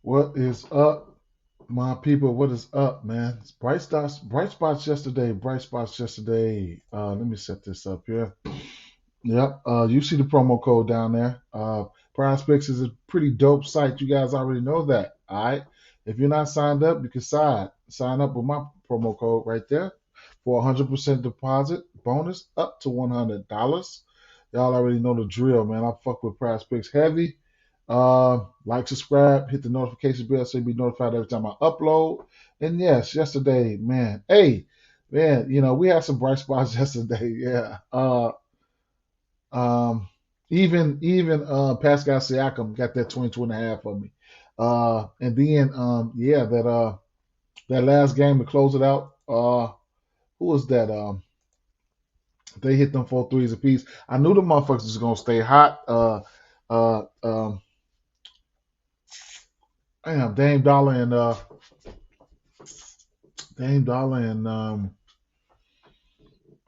What is up, my people? What is up, man? It's bright spots yesterday. Let me set this up here. Yep. You see the promo code down there. Prize Picks is a pretty dope site. You guys already know that. All right. If you're not signed up, you can sign up with my promo code right there for 100% deposit bonus up to $100. Y'all already know the drill, man. I fuck with Prize Picks heavy. Like, subscribe, hit the notification bell so you'll be notified every time I upload. And yes, yesterday, man, hey, man, we had some bright spots yesterday. Yeah. Um, even Pascal Siakam got that 22 and a half for me. And then yeah, that last game to close it out. Who was that? They hit them 4 threes apiece. I knew the motherfuckers was gonna stay hot. Uh, um, damn, Dame Dollar and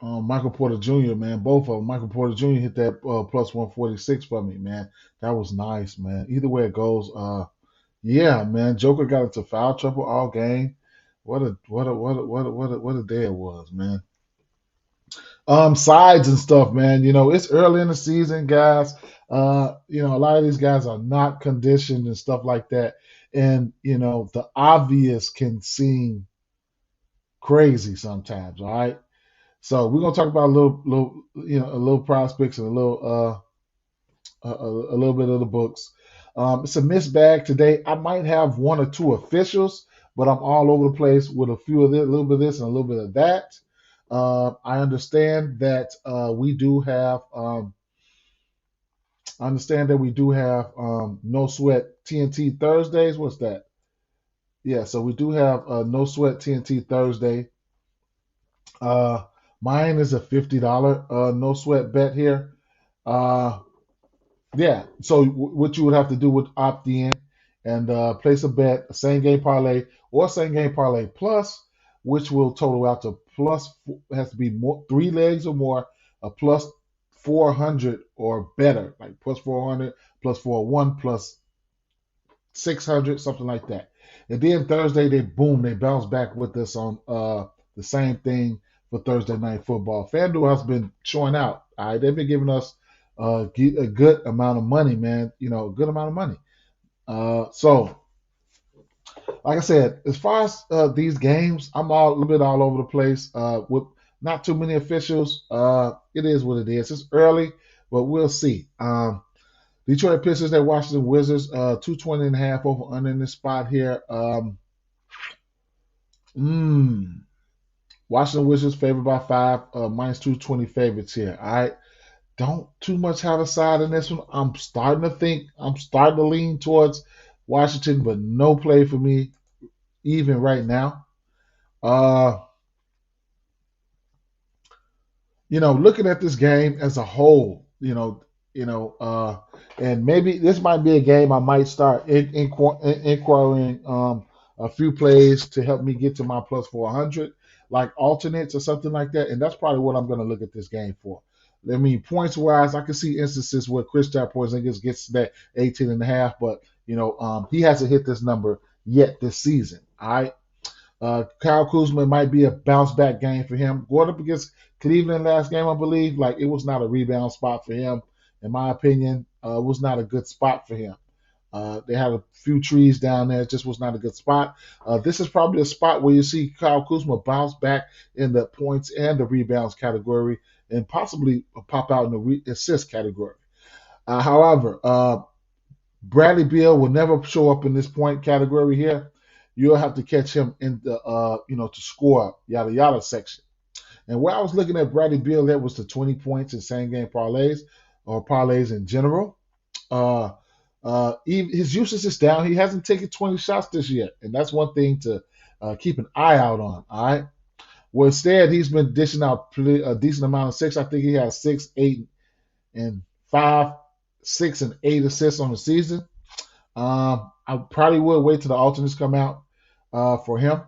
Michael Porter Jr., man, both of them. Michael Porter Jr. hit that plus 146 for me, man. That was nice, man. Either way it goes, yeah, man. Joker got into foul trouble all game. What a day it was, man. Sides and stuff, man. It's early in the season, guys. A lot of these guys are not conditioned and stuff like that. And the obvious can seem crazy sometimes, all right? So we're gonna talk about a little prospects and a little bit of the books. It's a mixed bag today. I might have one or two officials, but I'm all over the place with a few of this, a little bit of this and a little bit of that. I understand that we do have. I understand that we do have no sweat TNT Thursdays. What's that? Yeah, so we do have no sweat TNT Thursday. Uh, Mine is a $50 no sweat bet here. Uh, Yeah. So what you would have to do would opt in and place a bet, a same game parlay or same game parlay plus, which will total out to has to be more 3 legs or more, a plus 400 or better, like plus 400, plus 401, plus 600, something like that. And then Thursday, they bounce back with us on the same thing for Thursday night football. FanDuel has been showing out. All right, they've been giving us a good amount of money, man. A good amount of money. So, like I said, as far as these games, I'm all a little bit all over the place with not too many officials. It is what it is. It's early, but we'll see. Detroit Pistons at Washington Wizards, 220 and a half over under in this spot here. Mm, Washington Wizards favored by 5, minus 220 favorites here. All right. Don't too much have a side in this one. I'm starting to lean towards Washington, but no play for me even right now. Uh, Looking at this game as a whole, and maybe this might be a game I might start inquiring a few plays to help me get to my plus 400, like alternates or something like that. And that's probably what I'm going to look at this game for. I mean, points wise, I can see instances where Kristaps Porzingis gets that 18 and a half, but he hasn't hit this number yet this season. All right. Kyle Kuzma might be a bounce back game for him. Going up against Cleveland last game, I believe, like it was not a rebound spot for him, in my opinion. It was not a good spot for him. They had a few trees down there. It just was not a good spot. This is probably a spot where you see Kyle Kuzma bounce back in the points and the rebounds category and possibly pop out in the assist category. However, Bradley Beal will never show up in this point category here. You'll have to catch him in the to score yada yada section. And where I was looking at Bradley Beal, that was the 20 points in same game parlays or parlays in general. Uh, his usage is down. He hasn't taken 20 shots this year, and that's one thing to keep an eye out on. All right. Well, instead, he's been dishing out a decent amount of six. I think he has 6, 8, and 5, 6, and 8 assists on the season. I probably would wait till the alternates come out for him.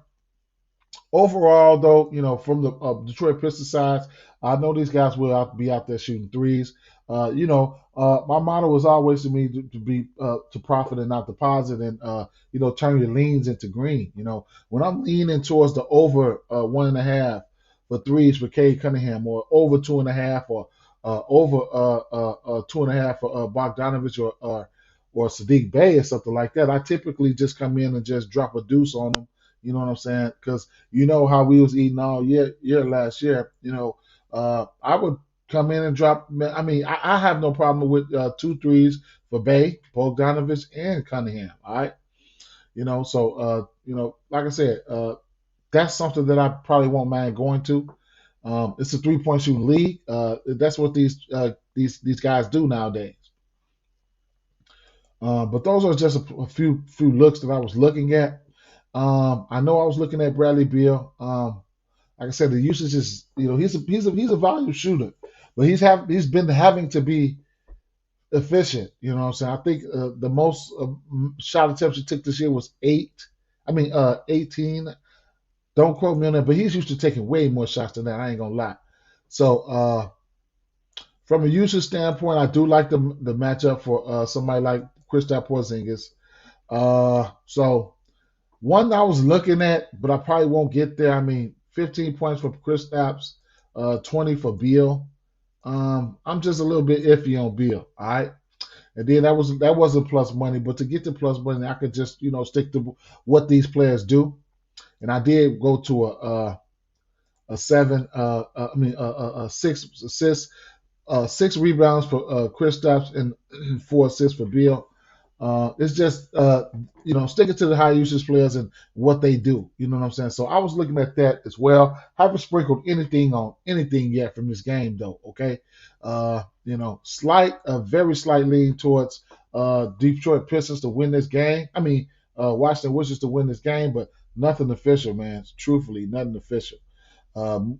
Overall, though, from the Detroit Pistons side, I know these guys will be out there shooting threes. My motto was always to me to be to profit and not deposit, and turn your leans into green. When I'm leaning towards the over 1.5 for threes for Cade Cunningham, or over 2.5, or over 2.5 for Bogdanovich, or Sadiq Bey or something like that, I typically just come in and just drop a deuce on them. You know what I'm saying? Because you know how we was eating all year last year. I would come in and drop. I mean, I have no problem with two threes for Bay, Bogdanovich, and Cunningham. All right, like I said, that's something that I probably won't mind going to. It's a 3-point shooting league. That's what these guys do nowadays. But those are just a few looks that I was looking at. I know I was looking at Bradley Beal. Like I said, the usage is, he's a value shooter, but he's been having to be efficient. You know what I'm saying? I think the most shot attempts he took this year was 18. Don't quote me on that, but he's used to taking way more shots than that. I ain't gonna lie. So from a usage standpoint, I do like the matchup for somebody like Kristaps Porzingis. So one I was looking at, but I probably won't get there. I mean, 15 points for Kristaps, 20 for Beal. I'm just a little bit iffy on Beal. All right. And then that wasn't plus money, but to get the plus money, I could just stick to what these players do. And I did go to a seven. A 6 assists, 6 rebounds for Kristaps, and 4 assists for Beal. It's just sticking to the high usage players and what they do. You know what I'm saying? So I was looking at that as well. Haven't sprinkled anything on anything yet from this game though. Okay, a very slight lean towards Detroit Pistons to win this game. I mean, Washington Wizards to win this game, but nothing official, man. Truthfully, nothing official.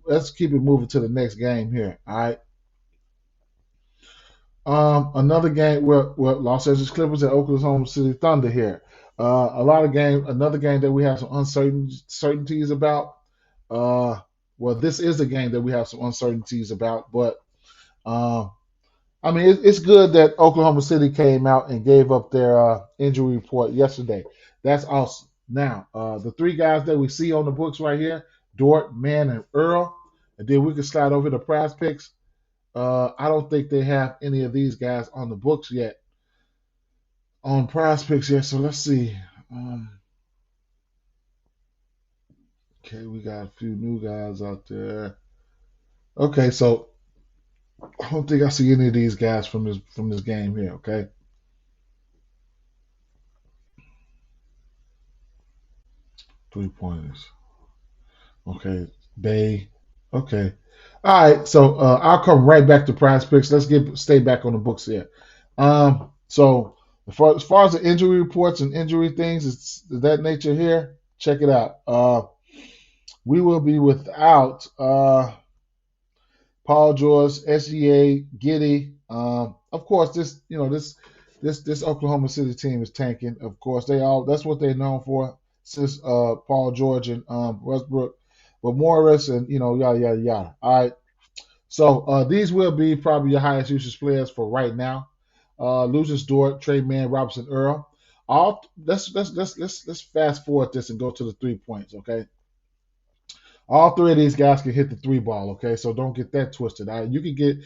Let's keep it moving to the next game here. All right. Another game with Los Angeles Clippers and Oklahoma City Thunder here. Another game that we have some uncertainties about. This is a game that we have some uncertainties about, but uh, I mean, it's good that Oklahoma City came out and gave up their injury report yesterday. That's awesome. Now, the three guys that we see on the books right here, Dort, Mann, and Earl, and then we can slide over to prize picks. I don't think they have any of these guys on the books yet, on prize picks yet. So let's see. Okay, we got a few new guys out there. Okay, so I don't think I see any of these guys from this game here. Okay, 3 pointers. Okay, Bay. Okay, all right. So I'll come right back to prize picks. Let's stay back on the books here. So as far as the injury reports and injury things, it's that nature here. Check it out. We will be without Paul George, SGA, Giddy. Of course, this Oklahoma City team is tanking. Of course, that's what they're known for since Paul George and Westbrook, but Morris and yada yada yada. All right. So these will be probably your highest usage players for right now. Lucius Dort, Trey Mann, Robinson Earl. All let's fast forward this and go to the 3 points. Okay. All three of these guys can hit the three ball, okay? So don't get that twisted. All right? You can get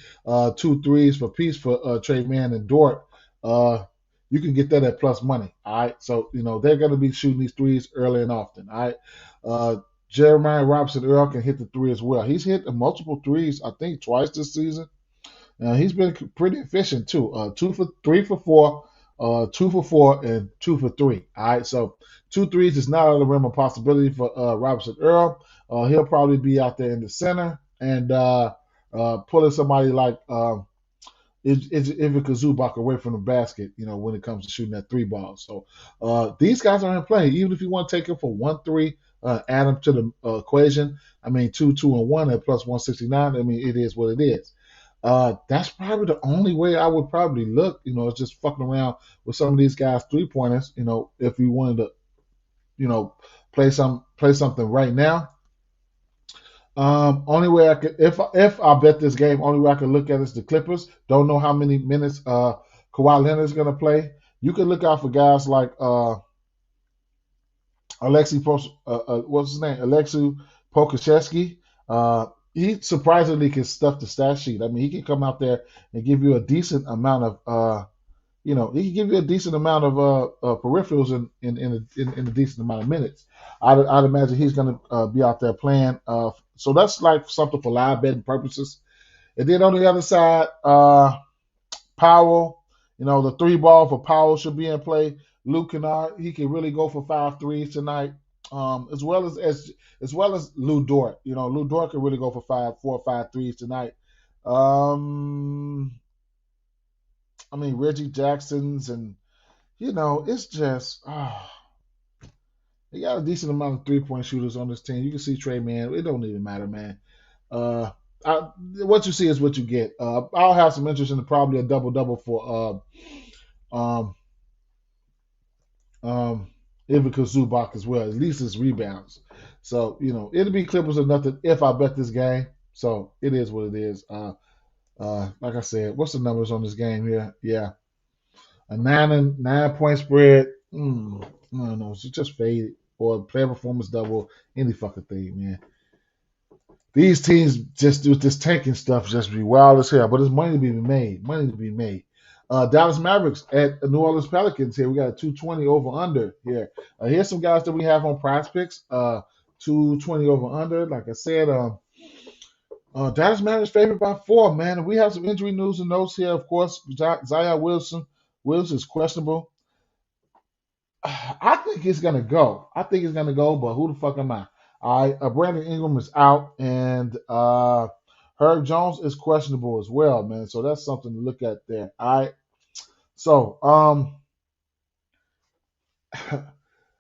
2 threes for piece for Trey Mann and Dort. You can get that at plus money, all right? So, they're going to be shooting these threes early and often, all right? Jeremiah Robinson Earl can hit the three as well. He's hit multiple threes, I think, twice this season. He's been pretty efficient too. 3 for 4, 2 for 4, and 2 for 3. All right, so 2 threes is not out of the realm of possibility for Robinson Earl. He'll probably be out there in the center and pulling somebody like Ivica Zubac away from the basket. When it comes to shooting that three ball. So these guys aren't playing. Even if you want to take them for 1-3, add them to the equation. I mean, 2-2-1 at plus 169. I mean, it is what it is. That's probably the only way I would probably look. Is just fucking around with some of these guys 3 pointers. If we wanted to, play something right now. Only way I could, if I bet this game, only way I can look at is the Clippers. Don't know how many minutes Kawhi Leonard is gonna play. You can look out for guys like what's his name, Alexei Pokashevsky. He surprisingly can stuff the stat sheet. I mean, he can come out there and give you a decent amount of he can give you a decent amount of peripherals in a decent amount of minutes. I'd imagine he's going to be out there playing. So that's like something for live betting purposes. And then on the other side, Powell, the three ball for Powell should be in play. Luke Kennard, he can really go for 5 threes tonight. As well as Lou Dort. Lou Dort can really go for 4 or 5 threes tonight. Um, I mean Reggie Jackson's and it's just they got a decent amount of 3-point shooters on this team. You can see Trey, man. It don't even matter, man. Uh, what you see is what you get. I'll have some interest in probably a double double for um, um, Ivica Zubac as well. At least his rebounds. So it'll be Clippers or nothing if I bet this game. So it is what it is. Like I said, what's the numbers on this game here? Yeah, a 9 point spread. I don't know. It's just faded or player performance double. Any fucking thing, man. These teams just do this tanking stuff just be wild as hell. But there's money to be made. Money to be made. Dallas Mavericks at New Orleans Pelicans here. We got a 220 over under here. Here's some guys that we have on Prize Picks. 220 over under. Like I said, Dallas Mavericks favored by 4, man. And we have some injury news and notes here. Of course, Zion Wilson is questionable. I think it's gonna go. But who the fuck am I? All right, Brandon Ingram is out, and Herb Jones is questionable as well, man. So that's something to look at there. All right. So,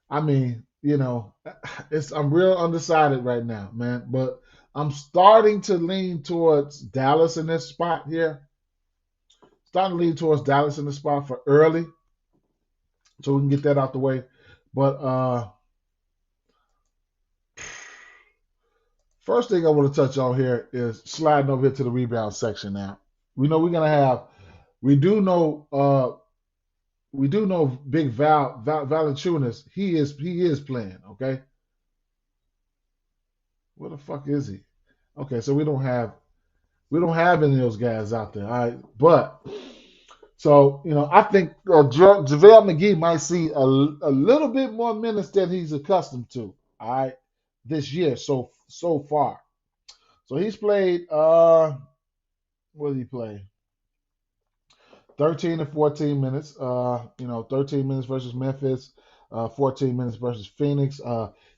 I mean, I'm real undecided right now, man. But I'm starting to lean towards Dallas in this spot here. Starting to lean towards Dallas in the spot for early, so we can get that out the way. But first thing I want to touch on here is sliding over here to the rebound section now. We know we're gonna have. We do know. Big Valanciunas. He is playing. Okay. Where the fuck is he? Okay, so we don't have any of those guys out there. All right, but so I think JaVale McGee might see a little bit more minutes than he's accustomed to. All right, this year so far. So he's played. What did he play? 13 and 14 minutes. 13 minutes versus Memphis. 14 minutes versus Phoenix.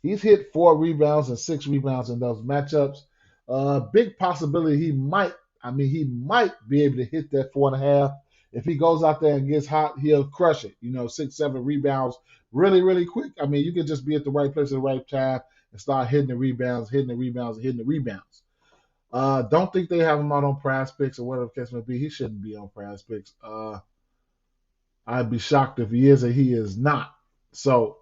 He's hit 4 rebounds and 6 rebounds in those matchups. Big possibility he might. I mean, he might be able to hit that 4.5. If he goes out there and gets hot, he'll crush it. 6, 7 rebounds really, really quick. I mean, you can just be at the right place at the right time and start hitting the rebounds, hitting the rebounds, hitting the rebounds. Don't think they have him out on Prize Picks or whatever the case may be. He shouldn't be on Prize Picks. I'd be shocked if he is or he is not. So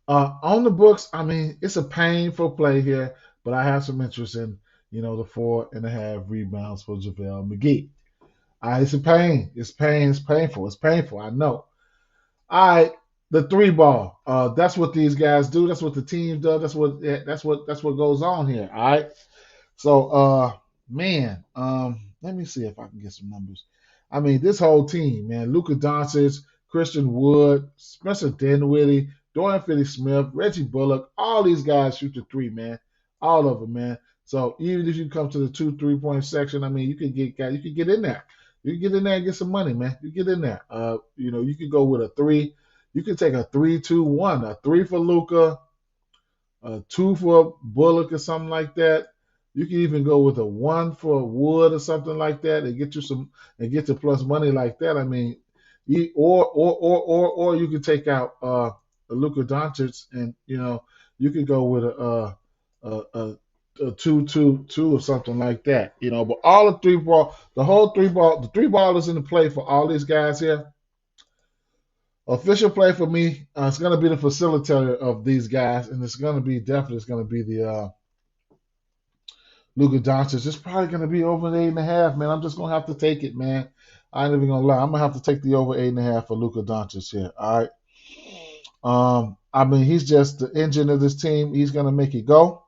on the books, I mean, it's a painful play here, but I have some interest in the 4.5 rebounds for JaVale McGee. It's a pain. It's pain. It's painful. It's painful. I know. All right, the three ball. That's what these guys do. That's what the team does. That's what goes on here. All right. So, man, let me see if I can get some numbers. I mean, this whole team, man, Luka Doncic, Christian Wood, Spencer Dinwiddie, Dorian Finney-Smith, Reggie Bullock, all these guys shoot the three, man. All of them, man. So even if you come to the 2 3-point section, I mean, you can get in there. You can get in there and get some money, man. You get in there. You could go with a 3. You could take a 3-2-1, a 3 for Luka, a 2 for Bullock or something like that. You can even go with a 1 for Wood or something like that and get you plus money like that. I mean, or you could take out Luka Doncic and you could go with a 2-2-2 or something like that. But all the whole three ball, the three ball is in the play for all these guys here. Official play for me, it's going to be the facilitator of these guys, and it's going to be definitely it's going to be the Luka Doncic. It's probably going to be over an 8.5, man. I'm just going to have to take it, man. I ain't even going to lie. I'm going to have to take the over 8.5 for Luka Doncic here. All right. I mean, he's just the engine of this team. He's going to make it go.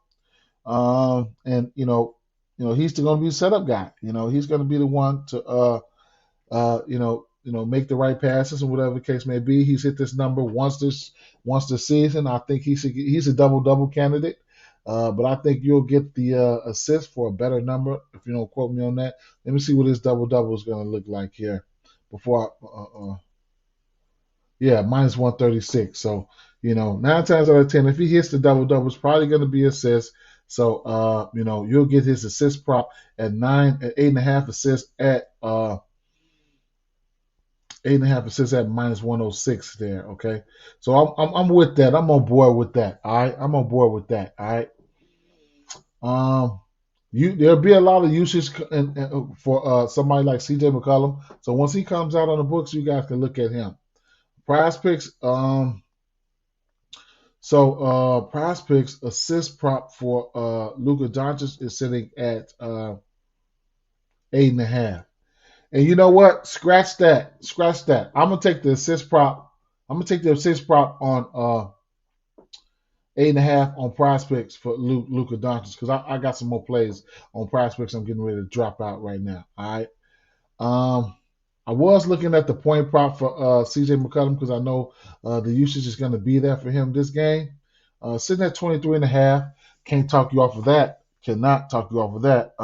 And he's going to be a setup guy. He's going to be the one to make the right passes or whatever the case may be. He's hit this number once this season. I think he's a double candidate. But I think you'll get the assist for a better number if you don't quote me on that. Let me see what his double is going to look like here before yeah, minus 136. So, 9 times out of 10, if he hits the double, it's probably going to be assists. So, you'll get his assist prop at 8.5 assists at 8.5 assists at minus 106 there. Okay. So I'm with that. I'm on board with that. All right. I'm on board with that. All right. Um, there'll be a lot of usage for somebody like CJ McCollum. So once he comes out on the books, you guys can look at him. Prize picks. Prize picks assist prop for Luka Doncic is sitting at 8.5. And you know what? Scratch that. Scratch that. I'm gonna take the assist prop. I'm gonna take the assist prop on 8.5 on Prize Picks for Luka Doncic because I got some more plays on Prize Picks. I'm getting ready to drop out right now. All right. Um, I was looking at the point prop for CJ McCollum because I know the usage is going to be there for him this game. Sitting at 23.5, can't talk you off of that. Cannot talk you off of that.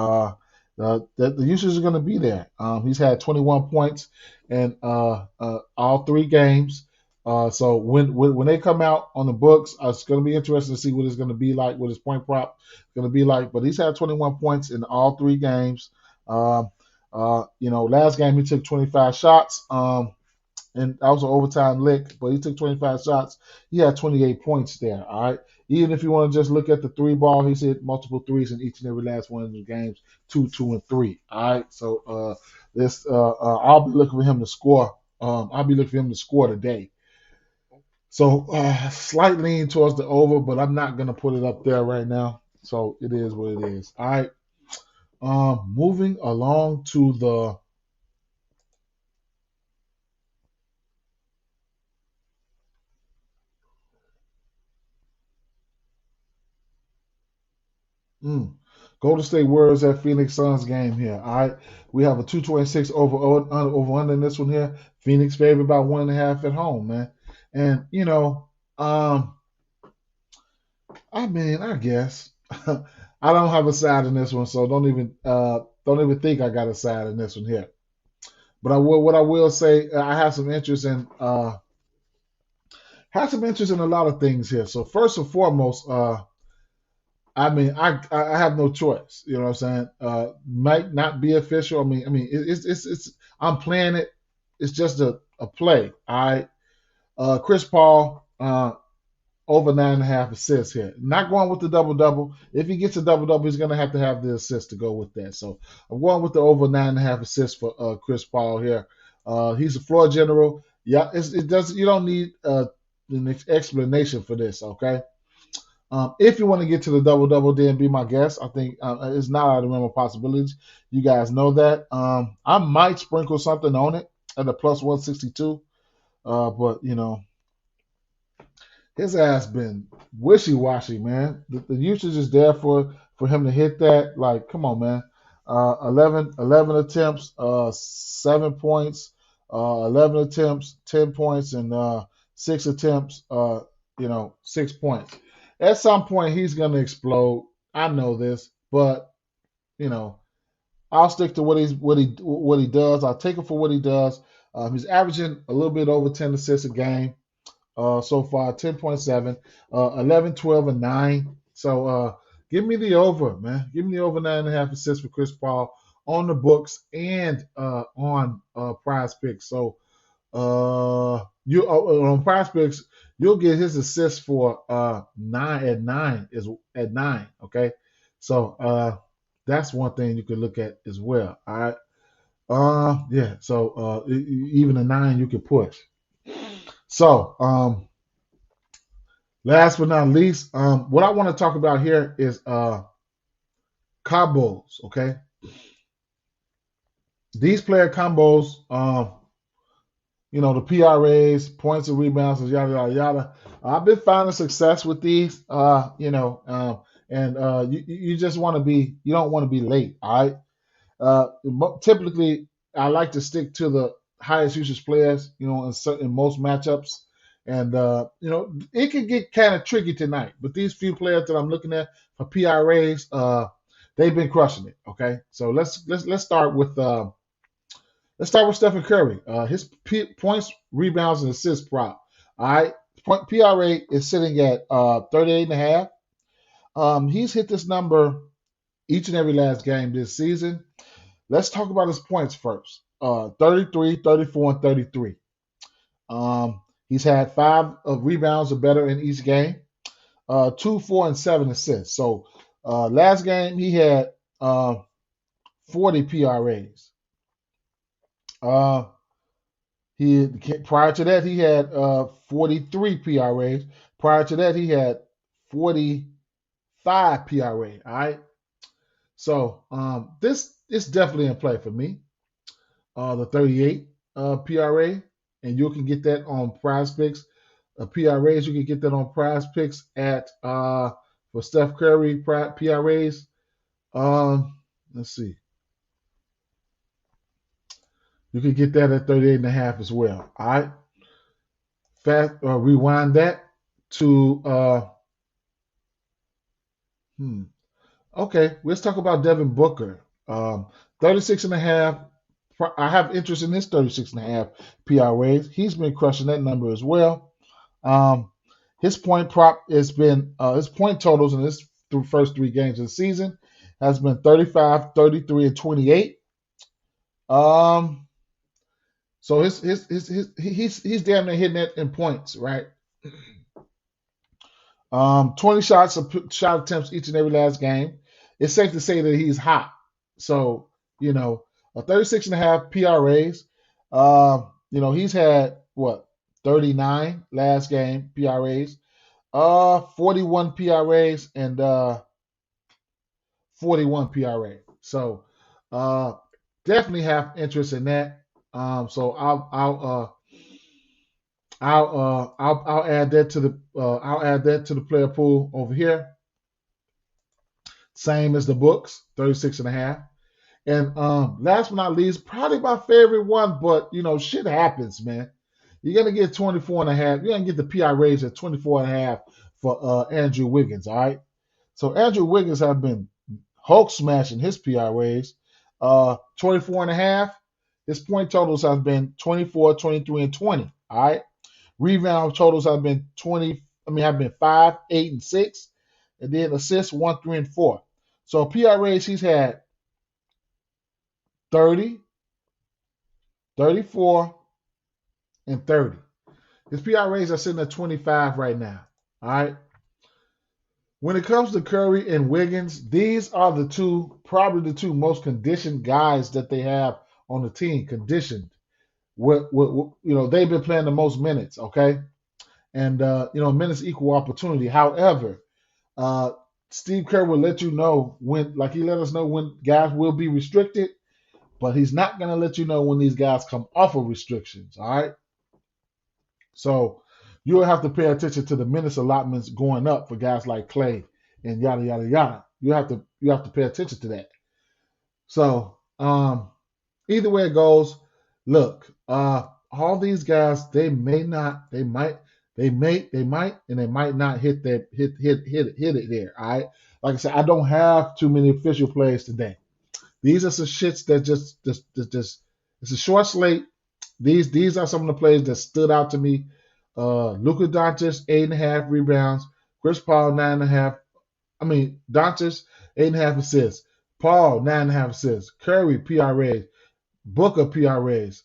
The usage is going to be there. He's had 21 points in all 3 games. So when they come out on the books, it's going to be interesting to see what it's going to be like, what his point prop is going to be like. But he's had 21 points in all 3 games. Last game he took 25 shots, and that was an overtime lick, but he took 25 shots. He had 28 points there. All right. Even if you want to just look at the 3 ball, he's hit multiple threes in each and every last one of the games, 2, 2, and 3. All right. So I'll be looking for him to score. I'll be looking for him to score today. So slight lean towards the over, but I'm not gonna put it up there right now. So it is what it is. All right. Moving along to the Golden State Warriors at Phoenix Suns game here. All right, we have a 226 over under in this one here. Phoenix favored by 1.5 at home, man. And um, I mean, I guess I don't have a side in this one, so don't even think I got a side in this one here. But what I will say, I have some interest in a lot of things here. So first and foremost, I mean, I have no choice. You know what I'm saying? Might not be official. It's I'm playing it. It's just a play. All right. Chris Paul over 9.5 assists here. Not going with the double. If he gets a double, he's gonna have to have the assist to go with that. So I'm going with the over 9.5 assists for Chris Paul here. He's a floor general. Yeah, it does. You don't need an explanation for this. Okay. If you want to get to the double, then be my guest. I think it's not out of the realm of possibilities. You guys know that. I might sprinkle something on it at the plus 162, but his ass been wishy washy, man. The usage is there for him to hit that. Like, come on, man. 11 attempts, 7 points. 11 attempts, 10 points, and 6 attempts, 6 points. At some point, he's going to explode. I know this, but you know, I'll stick to what he does. I'll take it for what he does. He's averaging a little bit over 10 assists a game so far, 10.7, 11, 12, and 9. So give me the over, man. Give me the over 9.5 assists for Chris Paul on the books and on Prize Picks. So you on Prize Picks, you'll get his assist for 9 at 9. Okay, so that's one thing you could look at as well. All right. Yeah. So even a 9 you could push. So, last but not least, what I want to talk about here is combos. Okay, these player combos, the PRAs, points and rebounds, yada yada yada. I've been finding success with these. And you just want to be, you don't want to be late. All right. Typically, I like to stick to the highest usage players, in most matchups. And it can get kind of tricky tonight. But these few players that I'm looking at for PRAs, they've been crushing it. Okay, so let's start with Stephen Curry. His points, rebounds, and assists prop. All right, point PRA is sitting at 38 and a half. He's hit this number each and every last game this season. Let's talk about his points first. 33, 34, and 33. He's had five rebounds or better in each game. 2, 4, and 7 assists. So last game he had 40 PRAs. He prior to that he had 43 PRAs. Prior to that he had 45 PRA. All right. So this is definitely in play for me. The 38 PRA, and you can get that on Prize Picks. PRAs, you can get that on Prize Picks at for Steph Curry PRAs. Let's see. You can get that at 38 and a half as well. All right. Rewind that to okay, let's talk about Devin Booker. 36 and a half. I have interest in his 36 and a half PRAs. He's been crushing that number as well. His point prop has been his point totals in his first three games of the season has been 35, 33, and 28. So he's damn near hitting it in points, right? 20 shot attempts each and every last game. It's safe to say that he's hot. So, a 36 and a half PRAs. He's had what, 39 last game PRAs, 41 PRAs, and 41 PRA. So, definitely have interest in that. So I'll add that to the player pool over here. Same as the books, 36 and a half. And last but not least, probably my favorite one, but shit happens, man. You're gonna get 24 and a half. You're gonna get the PRAs at 24 and a half for Andrew Wiggins, all right? So Andrew Wiggins have been Hulk smashing his PRAs. 24 and a half. His point totals have been 24, 23, and 20. All right. Rebound totals have been 5, 8, and 6. And then assists 1, 3, and 4. So PRAs, he's had 30, 34, and 30. His PRAs are sitting at 25 right now. All right. When it comes to Curry and Wiggins, these are probably the two most conditioned guys that they have on the team. Conditioned, they've been playing the most minutes. Okay, and minutes equal opportunity. However, Steve Kerr will let you know when, like he let us know when guys will be restricted, but he's not going to let you know when these guys come off of restrictions. All right, so you'll have to pay attention to the minutes allotments going up for guys like Clay and yada yada yada. You have to pay attention to that. So either way it goes, look, all these guys, they might, and they might not hit it there. All right. Like I said, I don't have too many official plays today. These are some shits that just it's a short slate. These are some of the plays that stood out to me. Luka Doncic, 8.5 rebounds. Chris Paul, 9.5. Doncic, 8.5 assists. Paul, 9.5 assists. Curry, PRAs. Booker, PRAs.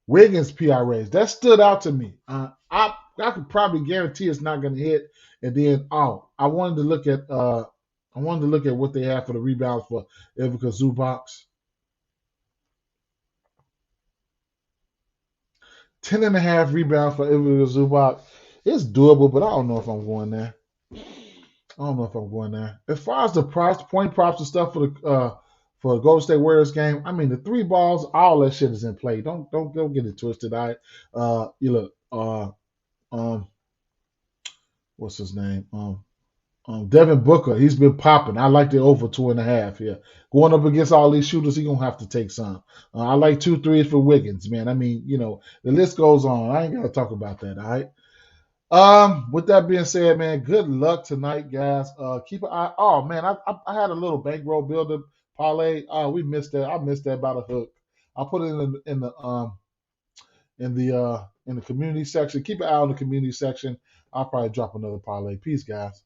Wiggins, PRAs. That stood out to me. I could probably guarantee it's not going to hit. And then, I wanted to look at what they have for the rebounds for Ivica Zubac. 10.5 rebounds for Ivica Zubac. It's doable, but I don't know if I'm going there. I don't know if I'm going there. As far as the props, point props and stuff for the Golden State Warriors game, I mean the three balls, all that shit is in play. Don't get it twisted. You look um what's his name Devin Booker, he's been popping. I like the over 2.5 here. Going up against all these shooters, he gonna have to take some. I like 2 threes for Wiggins, man. I mean, the list goes on. I ain't gotta talk about that. All right. With that being said, man, good luck tonight, guys. Keep an eye. Oh man, I had a little bankroll builder parlay. We missed that. I missed that about a hook. I'll put it in the community section. Keep an eye on the community section. I'll probably drop another parlay. Peace, guys.